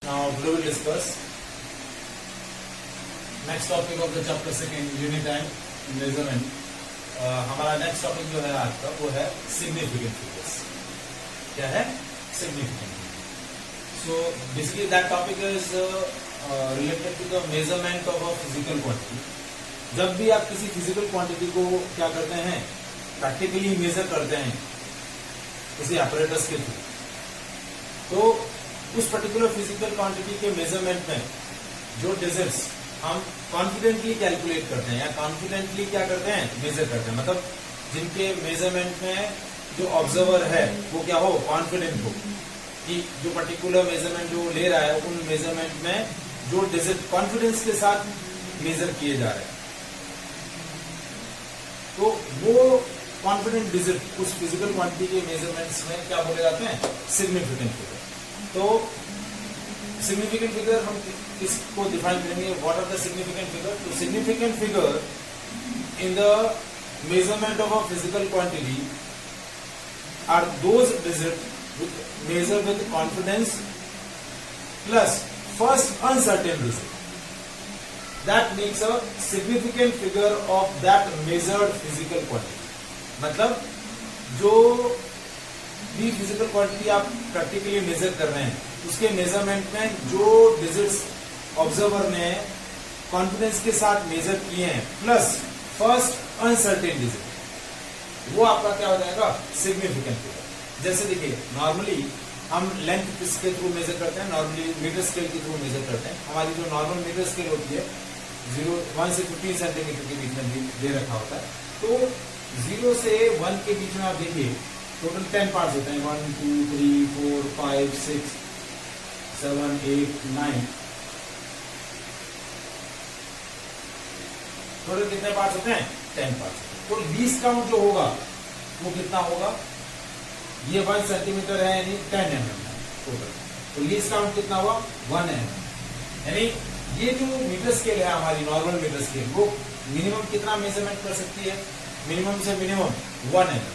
Now we will discuss next topic of the chapter second unit and measurement. हमारा next topic जो है आज का वो है सिग्निफिकेंट फिगर्स. क्या है significant? So basically that topic is related to the measurement of a physical quantity. जब भी आप किसी फिजिकल क्वांटिटी को क्या करते हैं, प्रैक्टिकली मेजर करते हैं किसी apparatus के थ्रू, तो उस पर्टिकुलर फिजिकल क्वांटिटी के मेजरमेंट में जो डिजिट्स हम कॉन्फिडेंटली कैलकुलेट करते हैं या कॉन्फिडेंटली क्या करते हैं, मेजर करते हैं. मतलब जिनके मेजरमेंट में जो ऑब्जर्वर है वो क्या हो, कॉन्फिडेंट हो कि जो पर्टिकुलर मेजरमेंट जो ले रहा है उन मेजरमेंट में जो डिजिट कॉन्फिडेंस के साथ मेजर किए जा रहे हैं, तो वो कॉन्फिडेंट डिजिट उस फिजिकल क्वांटिटी के मेजरमेंट्स में क्या बोले जाते हैं, सिग्निफिकेंट फिगर. तो सिग्निफिकेंट फिगर हम किसको डिफाइन करेंगे, what are the significant figure? तो significant figure in the measurement of a physical quantity are those digit with measure with confidence plus first uncertain digit that makes a significant figure of that measured physical quantity. मतलब जो भी physical quantity आप practically measure कर रहे हैं उसके measurement में जो डिजिट्स ऑब्जर्वर ने कॉन्फिडेंस के साथ मेजर किए हैं प्लस फर्स्ट अनसर्टेन डिजिट, वो आपका क्या हो जाएगा, सिग्निफिकेंट फिगर. जैसे देखिए नॉर्मली हम लेंथ किसके थ्रू मेजर करते हैं, नॉर्मली मीटर स्केल के थ्रू मेजर करते हैं. हमारी जो नॉर्मल मीटर स्केल होती है 1 से 15 सेंटीमीटर के बीच में दे रखा होता है. तो 0 से 1 के बीच में आप देखिए टोटल 10 पार्ट्स होते हैं. 1 2 3 4 5 6 7 8 9. टोटल कितने पार्ट्स होते हैं, 10 पार्ट्स. तो लीस्ट काउंट जो होगा वो कितना होगा, ये 1 सेंटीमीटर है यानी 10 mm टोटल. तो लीस्ट काउंट कितना हुआ, 1 mm. यानी ये जो मीटर स्केल है हमारी नॉर्मल मीटर स्केल, वो मिनिमम कितना मेजरमेंट कर सकती है, मिनिमम से मिनिमम 1 mm.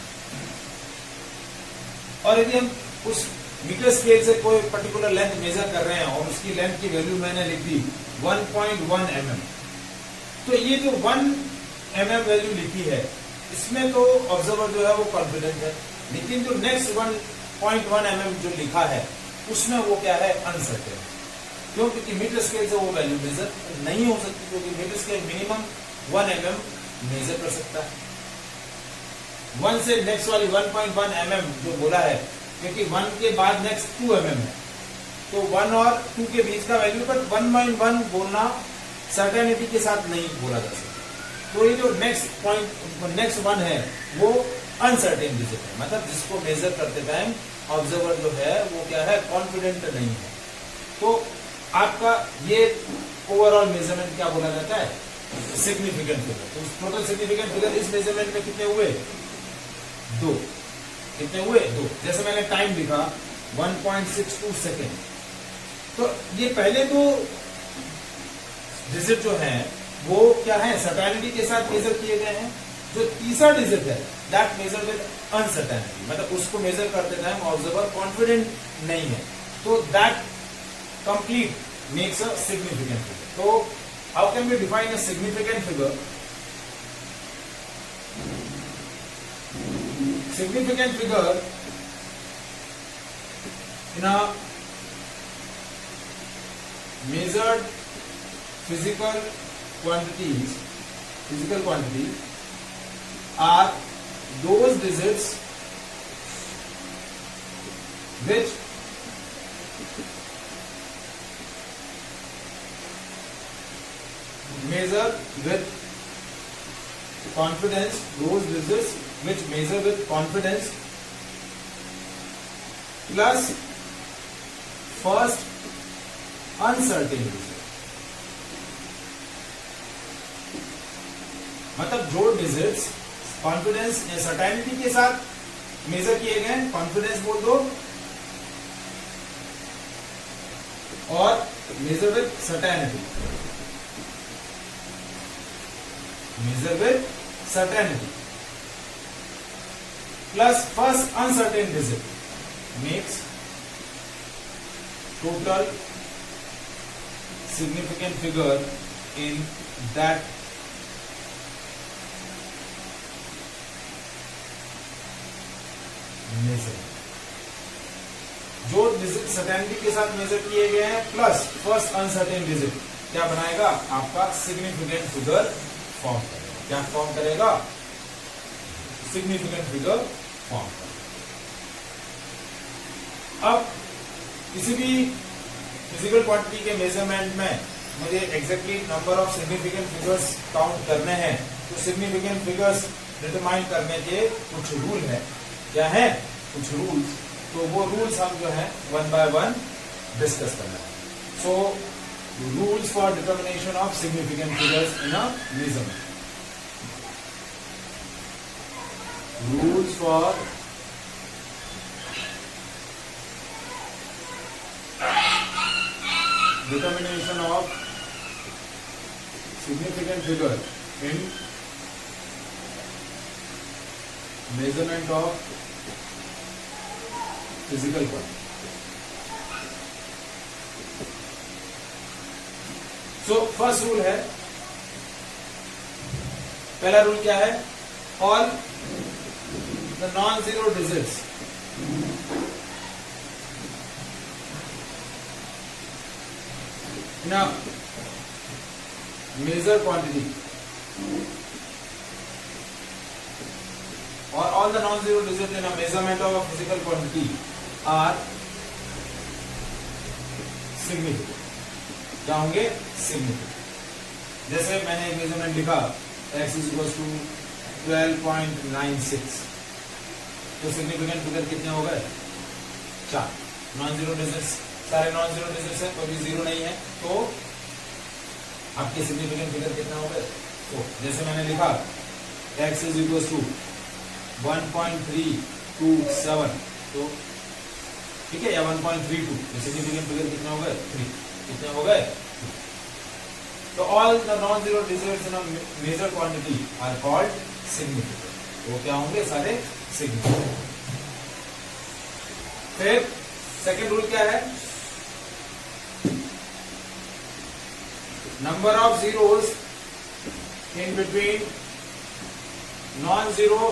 और यदि हम उस मीटर स्केल से कोई पर्टिकुलर लेंथ मेजर कर रहे हैं और उसकी लेंथ की वैल्यू मैंने लिख दी 1.1 mm, तो ये जो 1 mm वैल्यू लिखी है इसमें तो ऑब्जर्वर जो है वो कॉन्फिडेंट है, लेकिन जो नेक्स्ट 1.1 mm जो लिखा है उसमें वो क्या है, अनसर्टेन. क्यों? क्योंकि मीटर स्केल से वो वैल्यू मेजर नहीं हो सकती, क्योंकि metre scale minimum 1 mm measure कर सकता है. 1 से नेक्स्ट वाली 1.1 mm जो बोला है, क्योंकि 1 के बाद नेक्स्ट 2 mm है, तो 1 और 2 के बीच का वैल्यू, बट 1.1 बोलना सर्टेनिटी के साथ नहीं बोला जा सकता. तो ये जो नेक्स्ट 1 है वो अनसर्टेन डिजिट है, मतलब जिसको मेजर करते टाइम ऑब्जर्वर जो है वो क्या है, कॉन्फिडेंट नहीं है. तो आपका ये ओवरऑल मेजरमेंट क्या बोला जाता है, सिग्निफिकेंट फिगर. तो टोटल सिग्निफिकेंट फिगर इस मेजरमेंट में कितने हुए, 2. कितने हुए, 2. जैसे मैंने टाइम लिखा 1.62 सेकेंड. तो ये पहले दो डिजिट जो हैं वो क्या है, सर्टेनिटी के साथ मेजर किए गए हैं. जो तीसरा डिजिट है दैट मेजर विद अनसर्टेनिटी, मतलब उसको मेजर करते टाइम ऑब्जर्वर कॉन्फिडेंट नहीं है, तो that complete makes a significant figure. तो how can we define a significant figure? Significant figure in a measured physical quantities are those digits which measure with confidence, those digits which measure with confidence plus first uncertain digit. मतलब जो digits confidence या certainty के साथ major किए गए, confidence बोल दो, और measure with certainty, measure with certainty plus first uncertain digit makes total significant figure in that measurement. जो डिजिट सर्टेनिटी के साथ मेजर किए गए हैं प्लस फर्स्ट अनसर्टेन डिजिट क्या बनाएगा, आपका सिग्निफिकेंट फिगर फॉर्म करेगा. क्या फॉर्म करेगा, सिग्निफिकेंट फिगर फॉर्म करेगा. अब किसी भी फिजिकल क्वांटिटी के मेजरमेंट में मुझे exactly number of significant figures count करने हैं, तो सिग्निफिकेंट फिगर्स डिटरमाइन करने के कुछ रूल है. क्या है, कुछ रूल्स. तो वो रूल्स हम जो है वन बाय वन डिस्कस करना है. So rules for determination of significant figures in a measurement. Rules for determination of significant figure in measurement of physical quantity. So first rule है, पहला रूल क्या है, all the non-zero digits in a measure quantity or all the non-zero digits in a measurement of a physical quantity are significant. क्या होंगे, significant. जैसे मैंने एक measurement लिखा x is equals to 12.96, तो सिग्निफिकेंट फिगर कितने हो गए, 4. नॉन-जीरो डिजिट्स, सारे नॉन-जीरो डिजिट्स है, कोई भी जीरो नहीं है, तो आपके सिग्निफिकेंट फिगर कितना हो गए. तो जैसे मैंने लिखा x is equals to 1.327, तो ठीक है, या 1.32, तो सिग्निफिकेंट फिगर कितना हो गए, 3. कितने हो गए. तो all the non zero digits in a measure quantity are called significant. तो क्या होंगे, सारे सिग्निफिकेंट. फिर सेकेंड रूल क्या है, number of zeros in between non-zero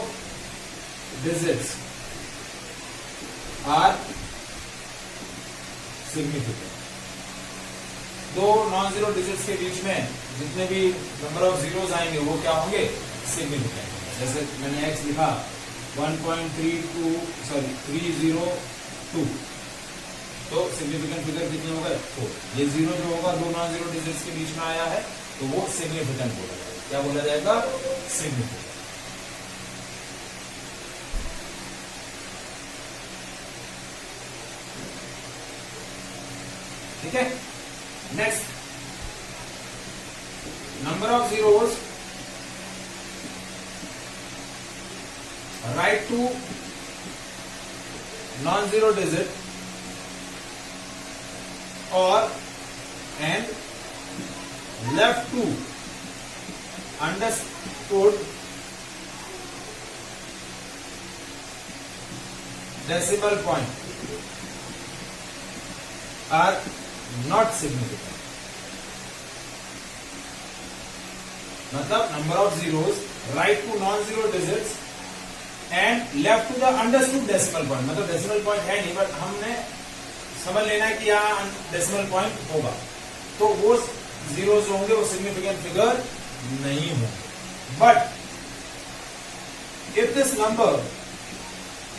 digits are significant. दो नॉन-जीरो डिजिट्स के बीच में जितने भी नंबर ऑफ जीरोस आएंगे वो क्या होंगे, सिग्निफिकेंट. जैसे मैंने x लिखा 302, तो सिग्निफिकेंट फिगर कितने हो गए, 4. ये जीरो जो होगा दो नॉन-जीरो डिजिट्स के बीच में आया है, तो वो सिग्निफिकेंट बोला जाएगा. क्या बोला जाएगा, सिग्निफिकेंट. ठीक है. Next, number of zeros right to non-zero digit or and left to understood decimal point are not significant. मतलब number of zeros right to non zero digits and left to the understood decimal point. मतलब decimal point है नहीं, but हमने समझ लेना है कि यहाँ डेसिमल पॉइंट होगा, तो वो जीरोस होंगे, वो सिग्निफिकेंट फिगर नहीं होंगे. But if this number,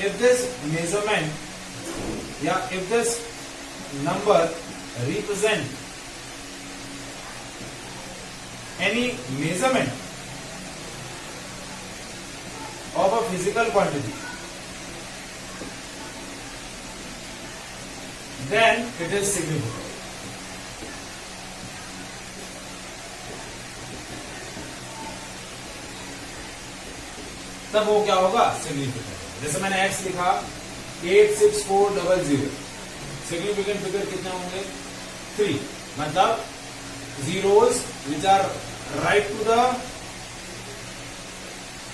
if this measurement या if this number represent any measurement of a physical quantity, then it is significant. तब वो क्या होगा, सिग्निफिकेंट. जैसे मैंने x लिखा 86400, सिग्निफिकेंट फिगर कितने होंगे, 3. मतलब zeros which are right to the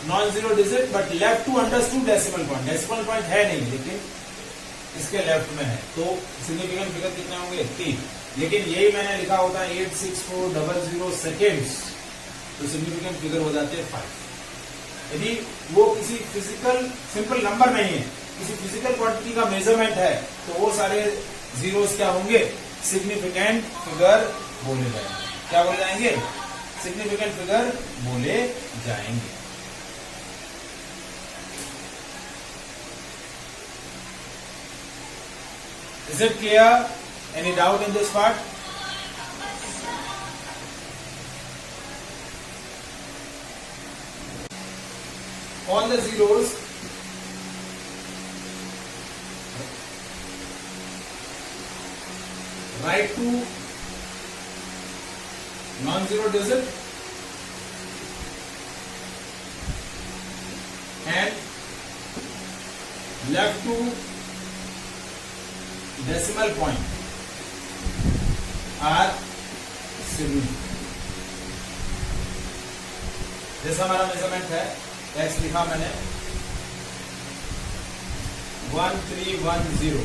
non zero digit but left to understood decimal point. Decimal point है नहीं, लेकिन इसके लेफ्ट में है, तो सिग्निफिकेंट फिगर कितने होंगे, 3. लेकिन यही मैंने लिखा होता है 86400 सेकेंड्स, तो सिग्निफिकेंट फिगर हो जाते हैं 5। यदि वो किसी फिजिकल सिंपल नंबर नहीं है, किसी फिजिकल क्वांटिटी का मेजरमेंट है, तो वो सारे जीरोस क्या होंगे, सिग्निफिकेंट फिगर बोले जाएंगे। क्या बोले जाएंगे, सिग्निफिकेंट फिगर बोले जाएंगे। Is it clear? Any doubt in this part? All the zeros right to non-zero digit and left to decimal point are significant। जैसा हमारा मेजरमेंट है, एक्स लिखा मैंने 1310,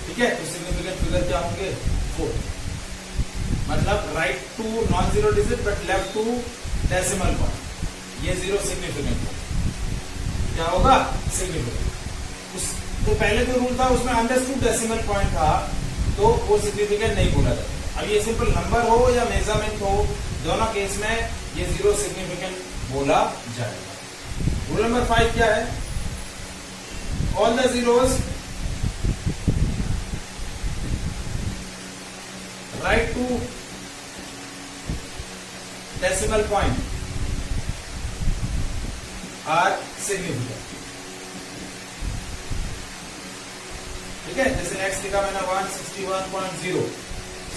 ठीक है, तो सिग्निफिकेंट फिगर क्या होंगे, 4। मतलब right to non zero digit but left to decimal point, ये जीरो सिग्निफिकेंट होगा। क्या होगा, सिग्निफिकेंट। तो पहले जो रूल था उसमें अंडरस्टूड डेसिमल पॉइंट था, तो वो सिग्निफिकेंट नहीं बोला जाता। अब ये सिंपल नंबर हो या मेजरमेंट हो, दोनों केस में ये जीरो सिग्निफिकेंट बोला जाएगा। रूल नंबर 5 क्या है, all the zeros right to decimal point are significant. ठीक है, जैसे एक्स लिखा मैंने 161.0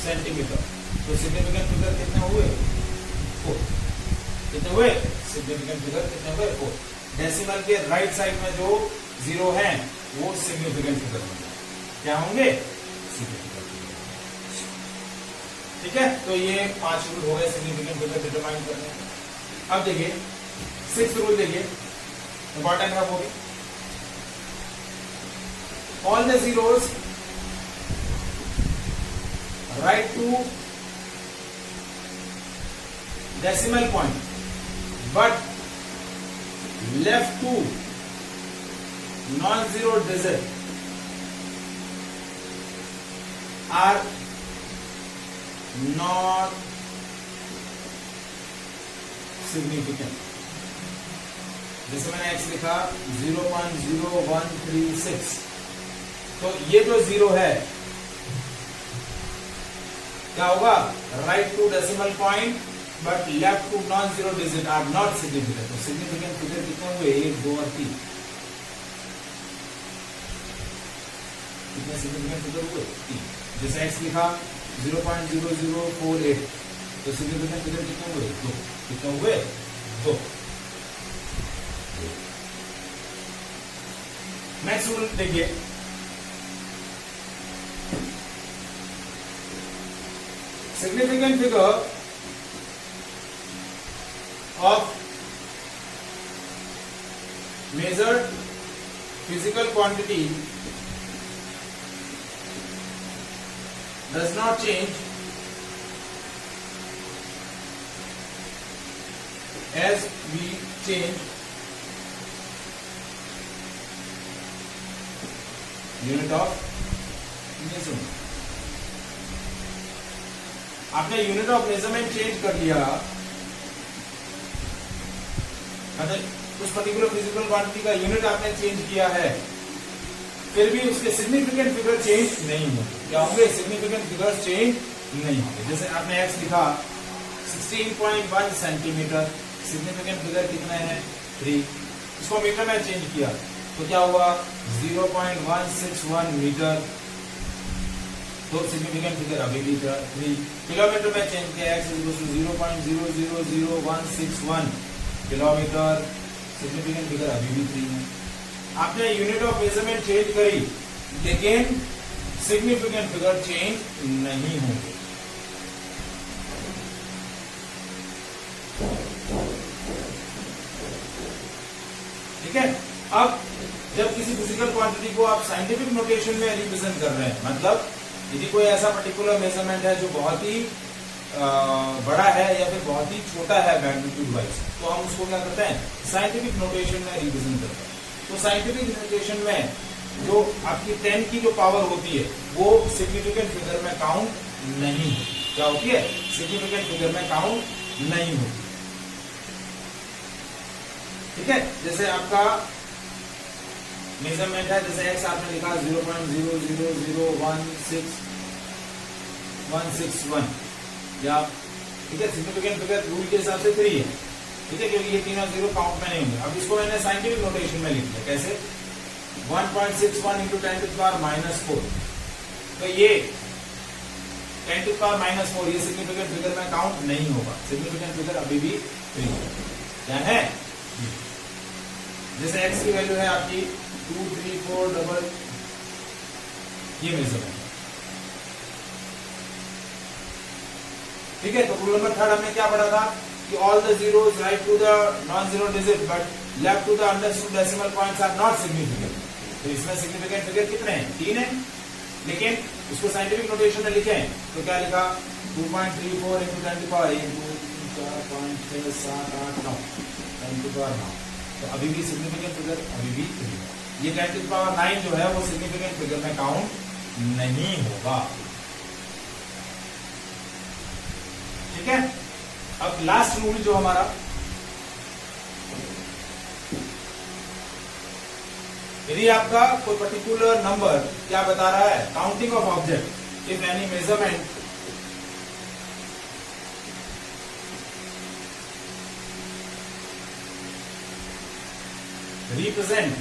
सेंटीमीटर, तो सिग्निफिकेंट फिगर कितने हुए, 4। कितने हुए, सिग्निफिकेंट फिगर कितने हुए, 4। डेसिमल के राइट साइड में जो जीरो है वो सिग्निफिकेंट फिगर होंगे। क्या होंगे, सिग्निफिकेंट फिगर। ठीक है, तो ये 5 रूल हो गए सिग्निफिकेंट फिगर डिटरमाइन करने। अब देखिए 6th रूल, देखिए इंपॉर्टेंट है वो भी। All the zeros right to decimal point but left to non-zero digit are not significant। जैसे मैंने x लिखा 0.0136, तो ये जो जीरो है क्या होगा, right to decimal point but left to non zero digit are not significant. तो सिग्निफिकेंट फिगर कितने हुए, 1, 2 और 3। कितने सिग्निफिकेंट फिगर हुए, 3। जैसे एक्स लिखा 0.0048, तो सिग्निफिकेंट फिगर कितने हुए, 2। कितने हुए, 2। नेक्स्ट रूल देखिए, significant figure of measured physical quantity does not change as we change unit of measurement। आपने यूनिट ऑफ मेजरमेंट चेंज कर लिया, मतलब उस पर्टिकुलर फिजिकल क्वांटिटी का यूनिट आपने चेंज किया है, फिर भी उसके सिग्निफिकेंट फिगर चेंज नहीं होंगे। क्या होंगे, सिग्निफिकेंट फिगर चेंज नहीं होंगे। जैसे आपने एक्स लिखा 16.1 सेंटीमीटर, सिग्निफिकेंट फिगर कितना है, 3। इसको मीटर में चेंज किया तो क्या हुआ, 0.161 मीटर, तो सिग्निफिकेंट फिगर अभी भी 3। किलोमीटर में चेंज किया, x = 0.000161 किलोमीटर, सिग्निफिकेंट फिगर अभी भी 3 है। आपने यूनिट ऑफ मेजरमेंट चेंज करी, लेकिन सिग्निफिकेंट फिगर चेंज नहीं होंगे। ठीक है, अब जब किसी फिजिकल क्वांटिटी को आप साइंटिफिक नोटेशन में रिप्रेजेंट कर रहे हैं, मतलब यदि कोई ऐसा पर्टिकुलर मेजरमेंट है जो बहुत ही बड़ा है या फिर बहुत ही छोटा है मैग्नीट्यूड वाइज, तो हम उसको क्या करते हैं, साइंटिफिक नोटेशन में रिप्रेजेंट करते हैं। तो साइंटिफिक नोटेशन में जो आपकी 10 की जो पावर होती है वो सिग्निफिकेंट फिगर में काउंट नहीं होती। क्या होती है? सिग्निफिकेंट फिगर में काउंट नहीं होती। ठीक है, जैसे आपका मेजरमेंट है, जैसे एक्स आपने लिखा 0.0001661 या, ठीक है, सिग्निफिकेंट फिगर रूल के हिसाब से 3 है, ठीक है, क्योंकि ये तीनों जीरो काउंट में नहीं होंगे। अब इसको मैंने साइंटिफिक नोटेशन में लिख दिया, कैसे? 1.61 इंटू 10⁻⁴। तो ये 10⁻⁴ ये सिग्निफिकेंट फिगर में काउंट नहीं होगा। सिग्निफिकेंट फिगर अभी भी 3 क्या है? जैसे x की वैल्यू है आपकी 2, 3, 4 डबल, ये मेजरमेंट, ठीक है। तो रूल नंबर 3 हमने क्या पढ़ा था कि all the zeros right to the non zero digit but left to the understood decimal points are not significant. तो इसमें सिग्निफिकेंट फिगर कितने हैं? 3 है, लेकिन उसको साइंटिफिक नोटेशन में लिखे तो क्या लिखा? 2.34 into 10 to power 1, 2, 3, 4, 5, 6, 7, 8, 9, 10 to power 9। तो अभी भी सिग्निफिकेंट फिगर अभी भी 3 है। ये 10 टू पावर 9 जो है वो सिग्निफिकेंट फिगर में काउंट नहीं होगा। ठीक है। अब लास्ट रूल जो हमारा, यदि आपका कोई पर्टिकुलर नंबर क्या बता रहा है, counting of object, if any measurement represent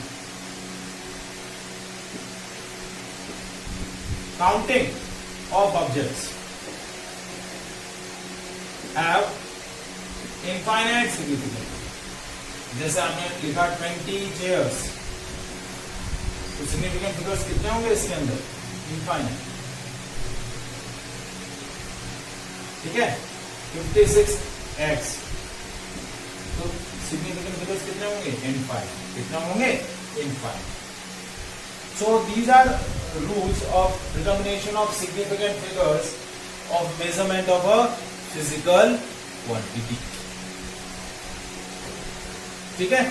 counting of objects have infinite significance। जैसे आपने लिखा 20 chairs, तो सिग्निफिकेंट फिगर्स कितने होंगे इसके अंदर? इनफाइनाइट। ठीक है, 56x, तो सिग्निफिकेंट फिगर्स कितने होंगे? इनफाइनाइट। कितने होंगे? Infinite. So these are rules of determination of significant figures of measurement of a physical quantity. ठीक है।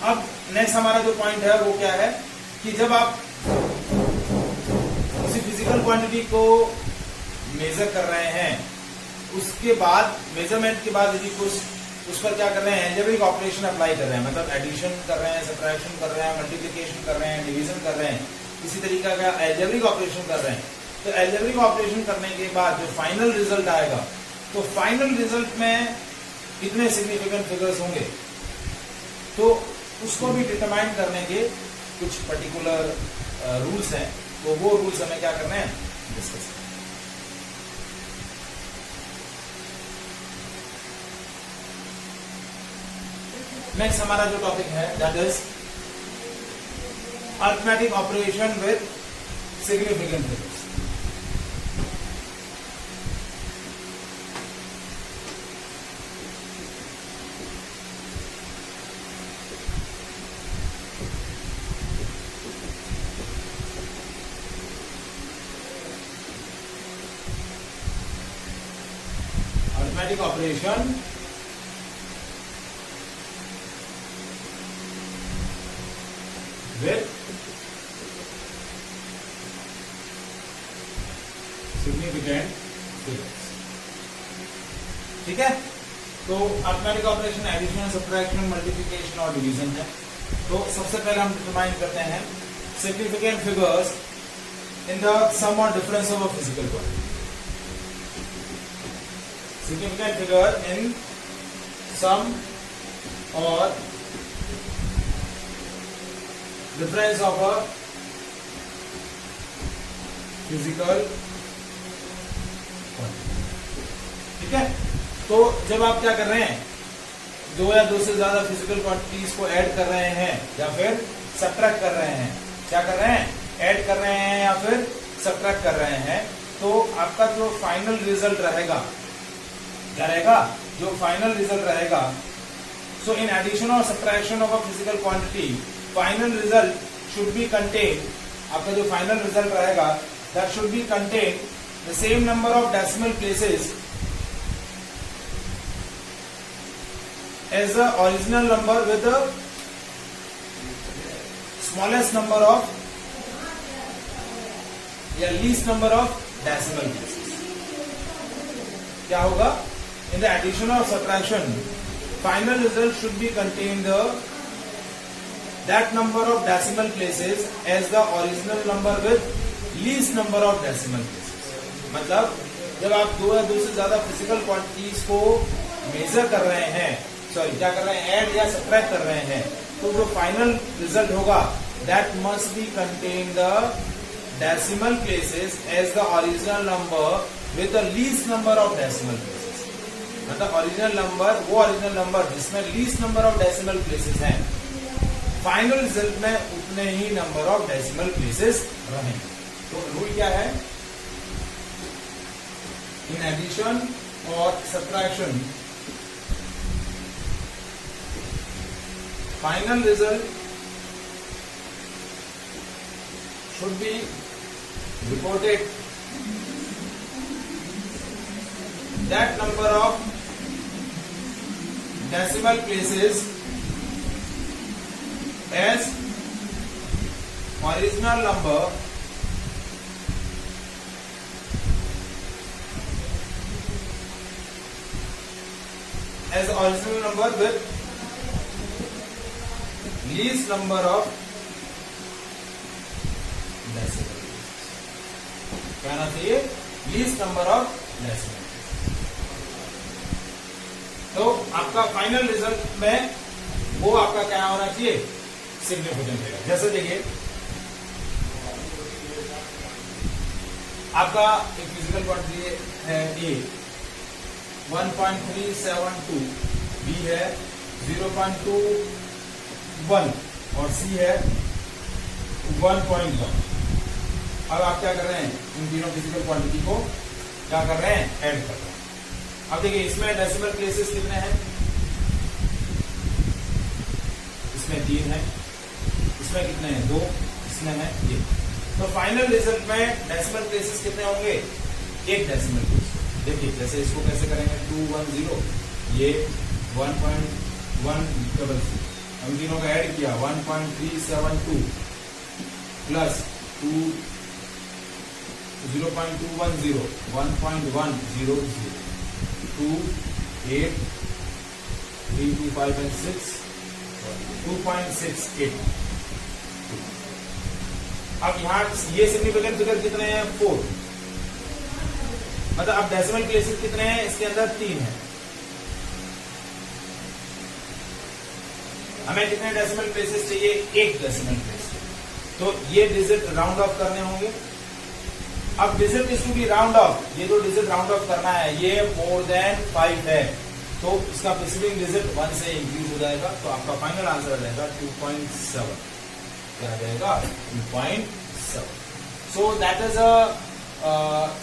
अब नेक्स्ट हमारा जो पॉइंट है वो क्या है कि जब आप किसी फिजिकल क्वांटिटी को मेजर कर रहे हैं, उसके बाद मेजरमेंट के बाद यदि कुछ उस पर क्या कर रहे हैं, अलजेब्रिक ऑपरेशन अप्लाई कर रहे हैं, मतलब एडिशन कर रहे हैं, सब्ट्रैक्शन कर रहे हैं, मल्टीप्लिकेशन कर रहे हैं, डिवीजन कर रहे हैं, किसी तरीका का अलजेब्रिक ऑपरेशन कर रहे हैं, तो अलजेब्रिक ऑपरेशन करने के बाद जो फाइनल रिजल्ट आएगा, तो फाइनल रिजल्ट में कितने सिग्निफिकेंट फिगर्स होंगे, तो उसको भी डिटरमाइन करने के कुछ पर्टिकुलर रूल्स हैं। तो वो रूल्स हमें क्या करने हैं, डिस्कस। नेक्स्ट हमारा जो टॉपिक है that is arithmetic operation with significant figures. Arithmetic operation with significant figures। ठीक है। तो arithmetic operation addition, subtraction, multiplication और डिवीजन है। तो सबसे पहले हम डिटरमाइन करते हैं significant figures in the sum और difference of a physical quantity. Significant figure in sum और difference of a physical quantity. ठीक है। तो जब आप क्या कर रहे हैं, दो या दो से ज्यादा फिजिकल क्वांटिटीज को ऐड कर रहे हैं या फिर सब्ट्रैक्ट कर रहे हैं, क्या कर रहे हैं, ऐड कर रहे हैं या फिर सब्ट्रैक्ट कर रहे हैं, तो आपका जो फाइनल रिजल्ट रहेगा, क्या रहेगा, जो फाइनल रिजल्ट रहेगा, सो इन एडिशन और subtraction of a physical quantity, final result should be contain, आपका जो फाइनल रिजल्ट रहेगा, that should be contain the same number of decimal places as the original number with the smallest number of या least number of decimal places. क्या होगा? In the addition or subtraction, final result should be contain the that number of decimal places as the original number with least number of decimal places. मतलब जब आप दो या दो से ज्यादा फिजिकल क्वांटिटीज को मेजर कर रहे हैं, सॉरी क्या कर रहे हैं, ऐड या सब्ट्रैक्ट कर रहे हैं, तो जो फाइनल रिजल्ट होगा that must be contain the decimal places as the original number with the least number of decimal places. मतलब ओरिजिनल नंबर वो ओरिजिनल नंबर जिसमें least number of decimal places हैं, फाइनल रिजल्ट में उतने ही number of decimal places रहेंगे. तो rule क्या है? इन एडिशन और subtraction final result should be reported that number of decimal places as original number with least number of decimal places. कहना चाहिए least number of decimal places. तो आपका final result में वो आपका क्या होना चाहिए? Significant figure. जैसे देखिए आपका एक फिजिकल क्वांटिटी है ए 1.372, बी है 0.21 और सी है 1.1. अब आप क्या कर रहे हैं? इन तीनों फिजिकल क्वांटिटी को क्या कर रहे हैं? ऐड कर रहे हैं. अब देखिए इसमें डेसिमल प्लेसेस कितने हैं? इसमें 3 है, इसमें कितने हैं? 2, इसमें है 1. तो फाइनल रिजल्ट में डेसिमल प्लेसेस कितने होंगे? 1 डेसिमल प्लेस. देखिए जैसे इसको कैसे करेंगे? 210, ये 1.100. हम तीनों का ऐड किया 1.372 प्लस 0.210, 1.100, 2, 8, 3, 2, 5 and 6, 2.68. अब यहाँ ये सिग्निफिकेंट फिगर कितने हैं? 4. मतलब अब डेसिमल प्लेसेस कितने हैं? इसके अंदर 3 है. हमें कितने डेसिमल प्लेसेस चाहिए? 1 डेसिमल प्लेस. तो ये डिजिट राउंड ऑफ करने होंगे. अब digit is to be round off. ये जो डिजिट राउंड ऑफ करना है ये मोर देन 5 है, तो इसका प्रीसीडिंग डिजिट 1 से इंक्रीज हो जाएगा. तो आपका फाइनल आंसर आ जाएगा 2.7. क्या आ जाएगा? 2.7. So that is a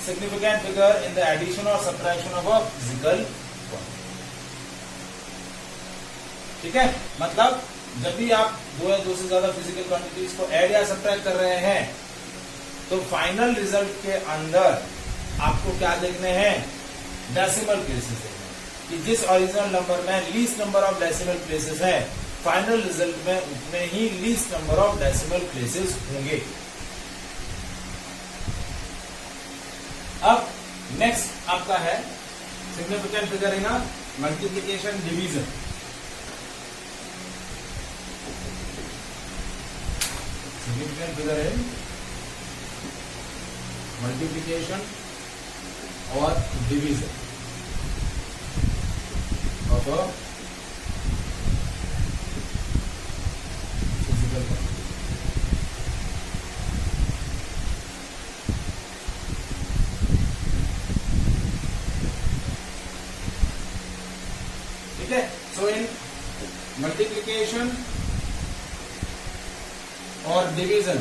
significant figure in the addition or subtraction of a physical quantity. ठीक है? मतलब जब भी आप दो या दो से ज्यादा फिजिकल क्वांटिटीज को ऐड या सब्ट्रैक्ट कर रहे हैं तो फाइनल रिजल्ट के अंदर आपको क्या देखने हैं? डेसिमल प्लेसेस देखने हैं कि जिस ओरिजिनल नंबर में least number of decimal places है, फाइनल रिजल्ट में उतने ही least number of decimal places होंगे. अब नेक्स्ट आपका है significant figure in multiplication division. Significant figure in multiplication और division of a physical quantity. So in multiplication or division,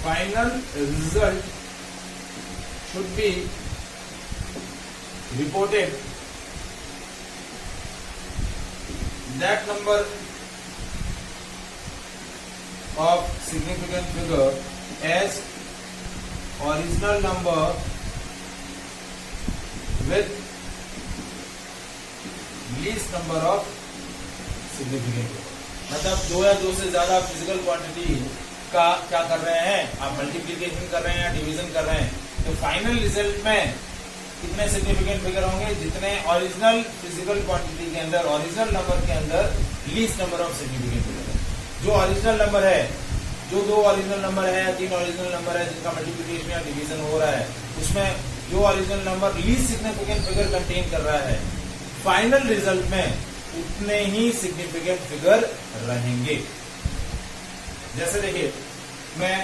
final result should be reported that number of significant figure as original number with least number of significant figure। मतलब दो या दो से ज्यादा physical quantity का क्या कर रहे हैं आप, मल्टीप्लीकेशन कर रहे हैं या डिवीजन कर रहे हैं, तो फाइनल रिजल्ट में कितने सिग्निफिकेंट फिगर होंगे, जितने ओरिजिनल फिजिकल क्वांटिटी के अंदर, ओरिजिनल नंबर के अंदर least number of significant figure है। जो ओरिजिनल नंबर है, जो दो ओरिजिनल नंबर है या तीन ओरिजिनल नंबर है जिनका मल्टीप्लिकेशन या डिवीजन हो रहा है, उसमें जो original number least significant figure contain कर रहा है, फाइनल रिजल्ट में उतने ही सिग्निफिकेंट फिगर रहेंगे। जैसे देखिए, मैं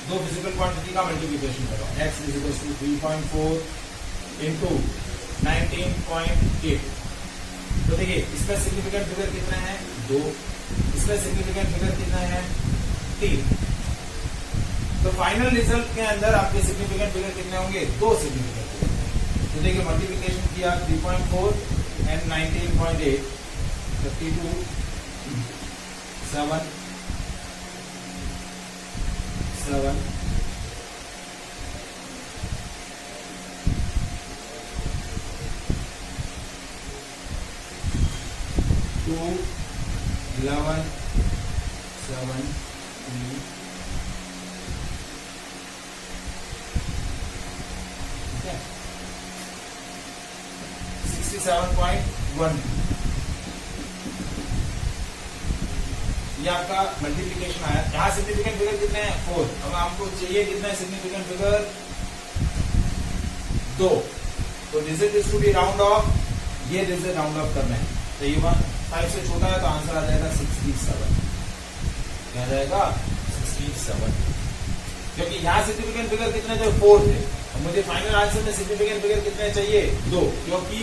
दो फिजिकल क्वांटिटी का मल्टीप्लिकेशन कर रहा हूं, x = 3.4 इंटू 19.8। तो देखिए इसमें सिग्निफिकेंट फिगर कितने हैं, 2, इसमें सिग्निफिकेंट फिगर कितने हैं, 3। तो फाइनल रिजल्ट के अंदर आपके सिग्निफिकेंट फिगर कितने होंगे, 2 सिग्निफिकेंट फिगर। तो देखिए मल्टीप्लिकेशन किया 3.4 एंड 19.8, 32, 7 2 11 7 3 67.1। ये आपका मल्टीप्लिकेशन आया। यहाँ सिग्निफिकेंट फिगर कितने हैं, 4। अब आपको चाहिए कितने सिग्निफिकेंट फिगर, 2। तो digit is to be round off, ये डिजिट राउंड ऑफ करना है, तो ये 5 से छोटा है तो आंसर आ जाएगा 67। क्या जाएगा, 67। क्योंकि यहाँ सिग्निफिकेंट फिगर कितने थे, 4 थे। अब मुझे फाइनल आंसर में सिग्निफिकेंट फिगर कितने चाहिए, 2। क्योंकि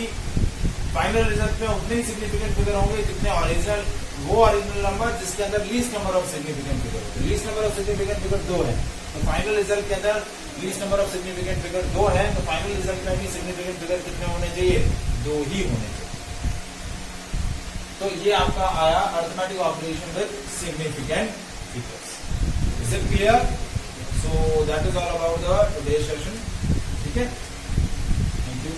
फाइनल रिजल्ट में उतने ही सिग्निफिकेंट फिगर होंगे जितने ओरिजिनल, वो ओरिजिनल नंबर जिसके अंदर least number of significant figure होते हैं। Least number of significant figure 2 है, तो फाइनल रिजल्ट के अंदर least number of significant figure 2 है, तो फाइनल रिजल्ट में भी सिग्निफिकेंट फिगर कितने होने चाहिए, 2 ही होने चाहिए। तो ये आपका आया arithmetic operation with significant figures. Is it clear? So that is all about the today session. ठीक है, थैंक यू।